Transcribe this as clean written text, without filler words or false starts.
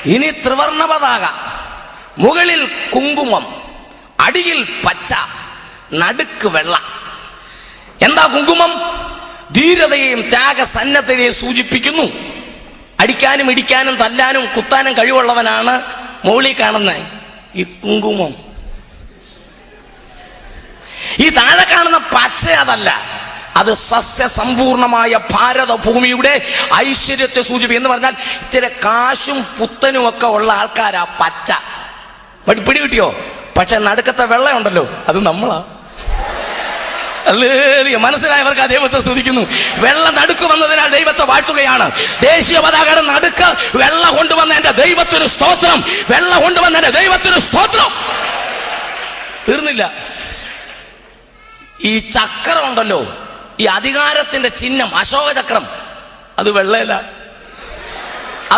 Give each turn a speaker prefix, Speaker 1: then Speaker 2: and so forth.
Speaker 1: ഇനി ത്രിവർണ പതാക, മുകളിൽ കുങ്കുമം, അടിയിൽ പച്ച, നടുക്ക് വെള്ള. എന്താ കുങ്കുമം? ധീരതയെയും ത്യാഗസന്നദ്ധതയെയും സൂചിപ്പിക്കുന്നു. അടിക്കാനും ഇടിക്കാനും തല്ലാനും കുത്താനും കഴിവുള്ളവനാണ് മുകളിൽ കാണുന്ന ഈ കുങ്കുമം. ഈ താഴെ കാണുന്ന പച്ച അതല്ല, അത് സസ്യസമ്പൂർണമായ ഭാരതഭൂമിയുടെ ഐശ്വര്യത്തെ സൂചിപ്പിക്കും. എന്ന് പറഞ്ഞാൽ ഇച്ചിരി കാശും പുത്തനും ഒക്കെ ഉള്ള ആൾക്കാരാ പച്ച. പിടി കിട്ടിയോ? പക്ഷെ നടുക്കത്തെ വെള്ളയുണ്ടല്ലോ, അത് നമ്മളാ. അല്ലേ? മനസ്സിലായവർക്ക് ആ ദൈവത്തെ സ്തുതിക്കുന്നു. വെള്ള നടുക്ക് വന്നതിനാൽ ദൈവത്തെ വാഴ്ത്തുകയാണ്. ദേശീയ പതാകയുടെ നടുക്ക് വെള്ള കൊണ്ടുവന്ന എന്റെ ദൈവത്തിന് സ്തോത്രം, വെള്ള കൊണ്ടുവന്ന എന്റെ ദൈവത്തിന് സ്തോത്രം. തീർന്നില്ല. ഈ ചക്രം ഉണ്ടല്ലോ, ഈ അധികാരത്തിന്റെ ചിഹ്നം, അശോക ചക്രം, അത് വെള്ളയല്ല,